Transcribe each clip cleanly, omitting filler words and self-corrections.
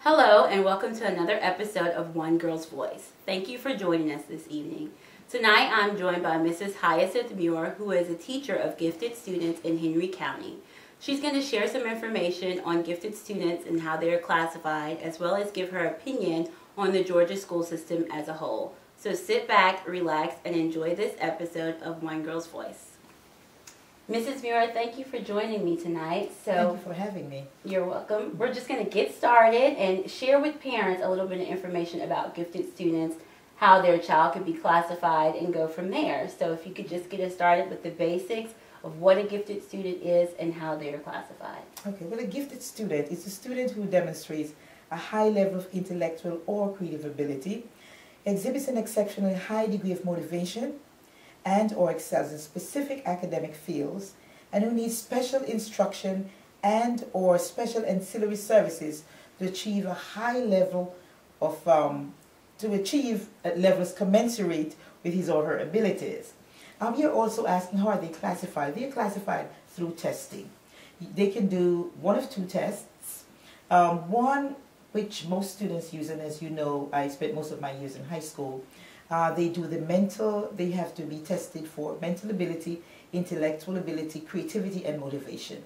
Hello and welcome to another episode of One Girl's Voice. Thank you for joining us this evening. Tonight I'm joined by Mrs. Hyacinth Muir, who is a teacher of gifted students in Henry County. She's going to share some information on gifted students and how they are classified, as well as give her opinion on the Georgia school system as a whole. So sit back, relax, and enjoy this episode of One Girl's Voice. Mrs. Muir, thank you for joining me tonight. Thank you for having me. You're welcome. We're just going to get started and share with parents a little bit of information about gifted students, how their child could be classified, and go from there. So if you could just get us started with the basics of what a gifted student is and how they are classified. Okay, well, a gifted student is a student who demonstrates a high level of intellectual or creative ability, exhibits an exceptionally high degree of motivation, and or excels in specific academic fields, and who needs special instruction and or special ancillary services to achieve a high level of levels commensurate with his or her abilities. We are also asking, how are they classified? They are classified through testing. They can do one of two tests. One which most students use, and as you know, I spent most of my years in high school. They have to be tested for mental ability, intellectual ability, creativity, and motivation.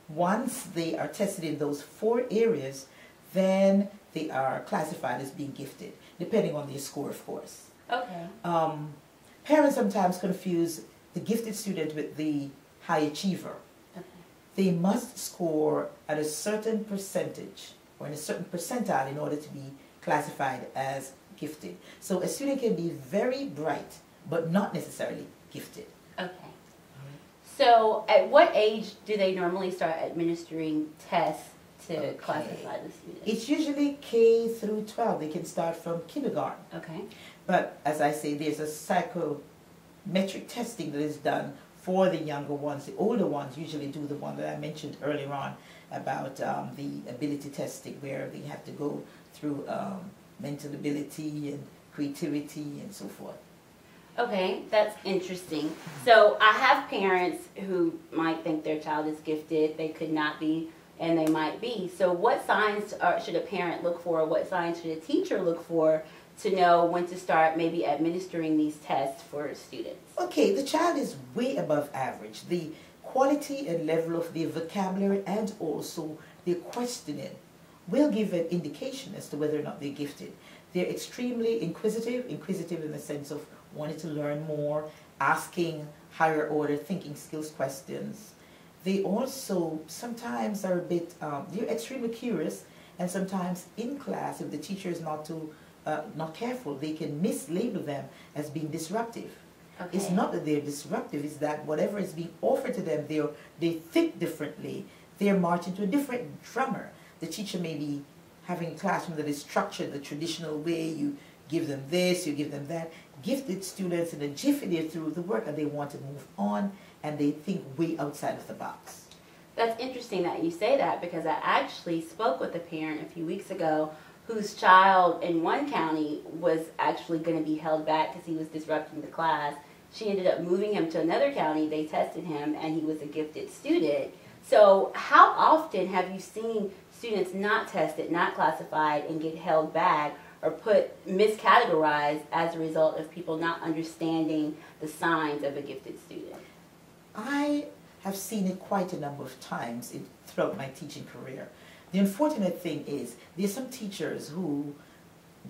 Once they are tested in those 4 areas, then they are classified as being gifted, depending on their score, of course. Okay. Parents sometimes confuse the gifted student with the high achiever. Okay. They must score at a certain percentage or in a certain percentile in order to be classified as gifted. So a student can be very bright, but not necessarily gifted. Okay. So at what age do they normally start administering tests to classify the students? It's usually K through 12. They can start from kindergarten. Okay. But as I say, there's a psychometric testing that is done for the younger ones. The older ones usually do the one that I mentioned earlier on about the ability testing, where they have to go through mental ability and creativity and so forth. Okay, that's interesting. So I have parents who might think their child is gifted, they could not be, and they might be. So what signs should a parent look for? What signs should a teacher look for to know when to start maybe administering these tests for students? Okay, the child is way above average. The quality and level of their vocabulary and also their questioning will give an indication as to whether or not they're gifted. They're extremely inquisitive in the sense of wanting to learn more, asking higher order thinking skills questions. They also sometimes are a bit, they're extremely curious, and sometimes in class, if the teacher is not careful, they can mislabel them as being disruptive. Okay. It's not that they're disruptive, it's that whatever is being offered to them, they think differently. They're marching to a different drummer. The teacher may be having a classroom that is structured the traditional way. You give them this, you give them that. Gifted students, in a jiffy, they're through the work and they want to move on, and they think way outside of the box. That's interesting that you say that, because I actually spoke with a parent a few weeks ago whose child in one county was actually going to be held back because he was disrupting the class. She ended up moving him to another county. They tested him, and he was a gifted student. So how often have you seen students not tested, not classified, and get held back or miscategorized as a result of people not understanding the signs of a gifted student? I have seen it quite a number of times throughout my teaching career. The unfortunate thing is there's some teachers who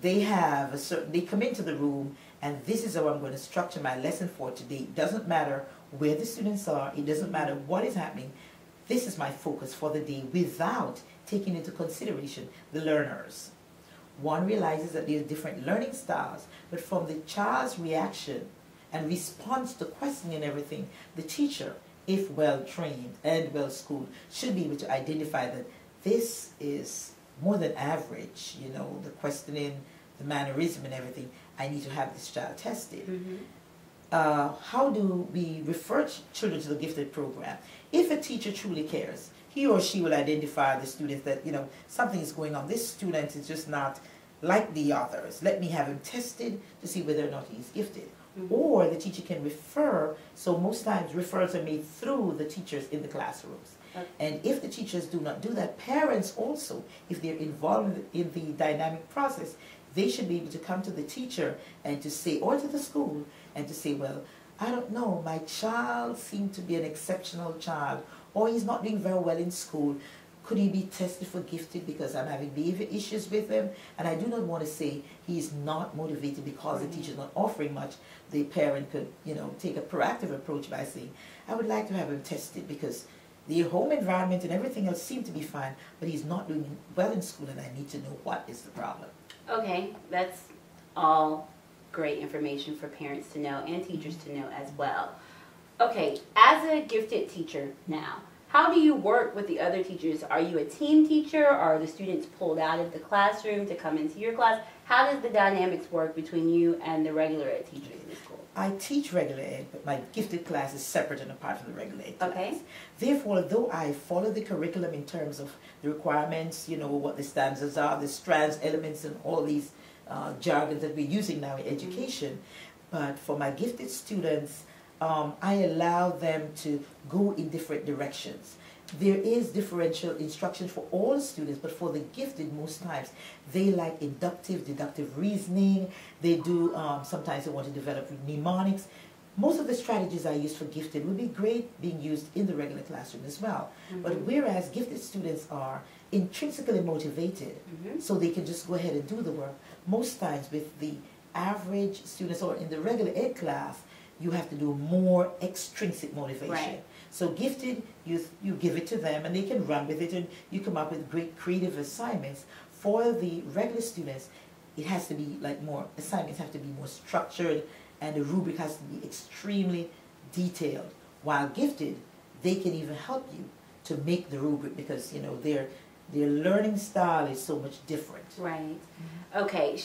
they come into the room and this is how I'm going to structure my lesson for today. It doesn't matter where the students are, it doesn't matter what is happening. This is my focus for the day, without taking into consideration the learners. One realizes that there are different learning styles, but from the child's reaction and response to questioning and everything, the teacher, if well trained and well schooled, should be able to identify that this is more than average, you know, the questioning, the mannerism and everything. I need to have this child tested. Mm-hmm. How do we refer children to the gifted program? If a teacher truly cares, he or she will identify the students that, you know, something is going on. This student is just not like the others. Let me have him tested to see whether or not he's gifted. or the teacher can refer. So most times referrals are made through the teachers in the classrooms. Okay. And if the teachers do not do that, parents also, if they're involved in the dynamic process, they should be able to come to the teacher and to say, or to the school, and to say, well, I don't know, my child seemed to be an exceptional child, or he's not doing very well in school. Could he be tested for gifted because I'm having behavior issues with him? And I do not want to say he's not motivated because the teacher's not offering much. The parent could, take a proactive approach by saying, I would like to have him tested because the home environment and everything else seem to be fine, but he's not doing well in school and I need to know what is the problem. Okay, that's all great information for parents to know and teachers to know as well. Okay, as a gifted teacher now, how do you work with the other teachers? Are you a team teacher? Are the students pulled out of the classroom to come into your class? How does the dynamics work between you and the regular ed teachers in the school? I teach regular ed, but my gifted class is separate and apart from the regular ed class. Okay. Therefore, though I follow the curriculum in terms of the requirements, what the standards are, the strands, elements, and all these jargons that we're using now in education, but for my gifted students, I allow them to go in different directions. There is differential instruction for all students, but for the gifted, most times, they like inductive, deductive reasoning. They do, sometimes they want to develop mnemonics. Most of the strategies I use for gifted would be great being used in the regular classroom as well. But whereas gifted students are intrinsically motivated, so they can just go ahead and do the work, most times with the average students or in the regular ed class, you have to do more extrinsic motivation. Right. So gifted, you give it to them and they can run with it and you come up with great creative assignments. For the regular students, it has to be assignments have to be more structured and the rubric has to be extremely detailed. While gifted, they can even help you to make the rubric because, their learning style is so much different. Right. Okay,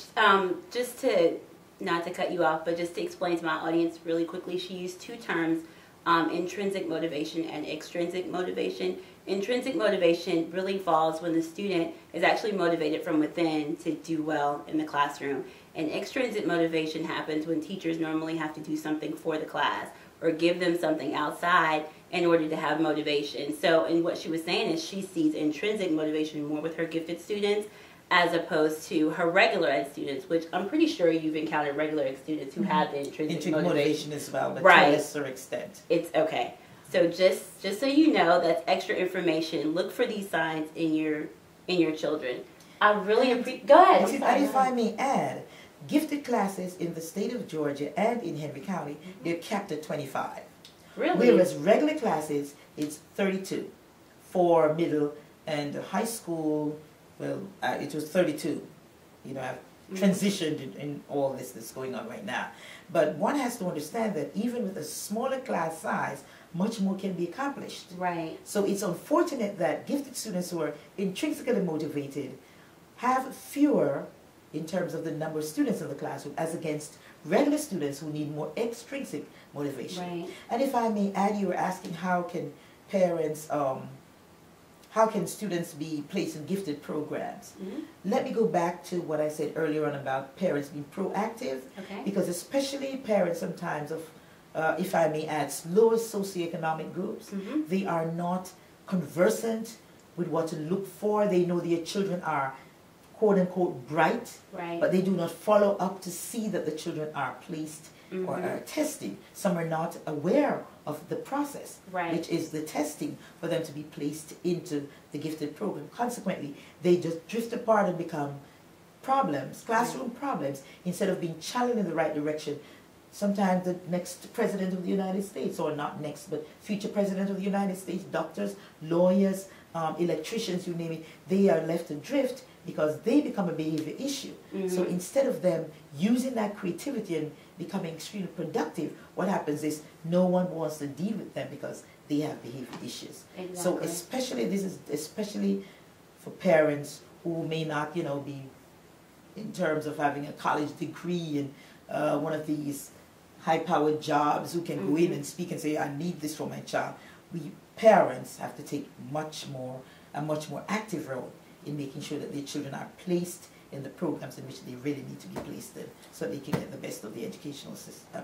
just to, not to cut you off, but just to explain to my audience really quickly, she used two terms, intrinsic motivation and extrinsic motivation. Intrinsic motivation really falls when the student is actually motivated from within to do well in the classroom. And extrinsic motivation happens when teachers normally have to do something for the class or give them something outside in order to have motivation. So, and what she was saying is she sees intrinsic motivation more with her gifted students as opposed to her regular ed students, which I'm pretty sure you've encountered regular ed students who have the intrinsic motivation as well, but right. to a lesser extent. It's okay. So just so you know, that's extra information. Look for these signs in your children. I really appreciate. Go ahead. And if I may add, gifted classes in the state of Georgia and in Henry County, they're capped at 25. Really? Whereas regular classes, it's 32 for middle and high school. Well, it was 32. I've transitioned in all this that's going on right now. But one has to understand that even with a smaller class size, much more can be accomplished. Right. So it's unfortunate that gifted students who are intrinsically motivated have fewer in terms of the number of students in the classroom as against regular students who need more extrinsic motivation. Right. And if I may add, you were asking how can parents, how can students be placed in gifted programs? Let me go back to what I said earlier on about parents being proactive. Okay. Because especially parents sometimes of, if I may add, lower socioeconomic groups, they are not conversant with what to look for. They know their children are quote-unquote bright, right. but they do not follow up to see that the children are placed or are tested. Some are not aware of the process, right. which is the testing for them to be placed into the gifted program. Consequently, they just drift apart and become problems, classroom problems, instead of being challenged in the right direction. Sometimes the next president of the United States, or not next, but future president of the United States, doctors, lawyers, electricians, you name it, they are left adrift because they become a behavior issue. So instead of them using that creativity and becoming extremely productive, what happens is no one wants to deal with them because they have behavior issues. Exactly. So this is especially for parents who may not, be in terms of having a college degree and one of these high-powered jobs who can go in and speak and say, I need this for my child. We parents have to take a much more active role in making sure that their children are placed in the programs in which they really need to be placed in, so they can get the best of the educational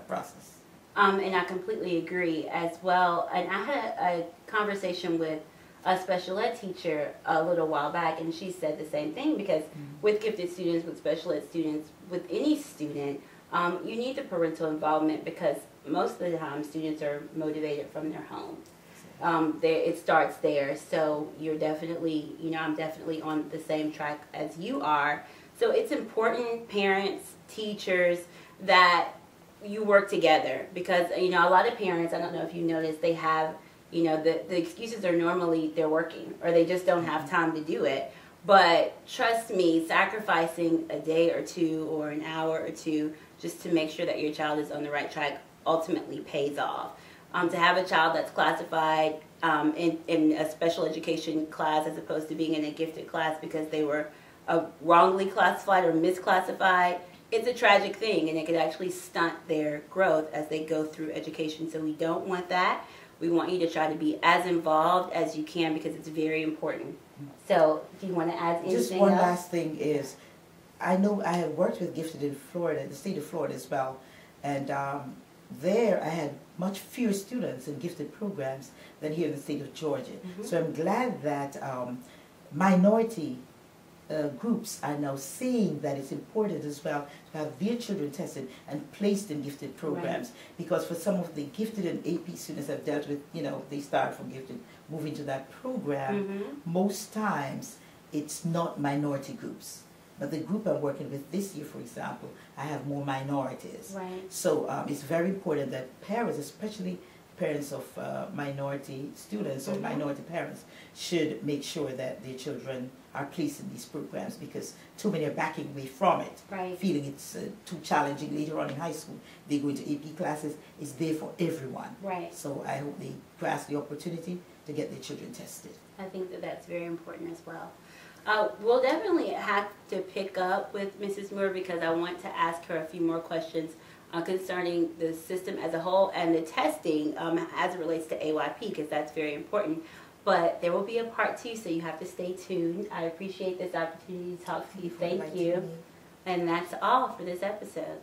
process. And I completely agree as well. And I had a conversation with a special ed teacher a little while back, and she said the same thing, because with gifted students, with special ed students, with any student, you need the parental involvement, because most of the time students are motivated from their home. It starts there. So you're definitely, I'm definitely on the same track as you are. So it's important, parents, teachers, that you work together, because, a lot of parents, I don't know if you noticed, they have, the excuses are normally they're working, or they just don't have time to do it. But trust me, sacrificing a day or two or an hour or two just to make sure that your child is on the right track ultimately pays off. To have a child that's classified in a special education class as opposed to being in a gifted class because they were wrongly classified or misclassified, it's a tragic thing, and it could actually stunt their growth as they go through education. So we don't want that. We want you to try to be as involved as you can, because it's very important. So do you want to add anything Just one else? last thing is, I know I had worked with gifted in Florida, the state of Florida as well, and there I had much fewer students in gifted programs than here in the state of Georgia. So I'm glad that minority groups are now seeing that it's important as well to have their children tested and placed in gifted programs. Because for some of the gifted and AP students I've dealt with, they start from gifted, move into that program, most times it's not minority groups. But the group I'm working with this year, for example, I have more minorities. So it's very important that parents, especially parents of minority students or minority parents, should make sure that their children are placed in these programs, because too many are backing away from it, feeling it's too challenging later on in high school. They go into AP classes, it's there for everyone. So I hope they grasp the opportunity to get their children tested. I think that that's very important as well. We'll definitely have to pick up with Mrs. Muir, because I want to ask her a few more questions concerning the system as a whole and the testing as it relates to AYP, because that's very important. But there will be a part 2, so you have to stay tuned. I appreciate this opportunity to talk to you. Thank you. And that's all for this episode.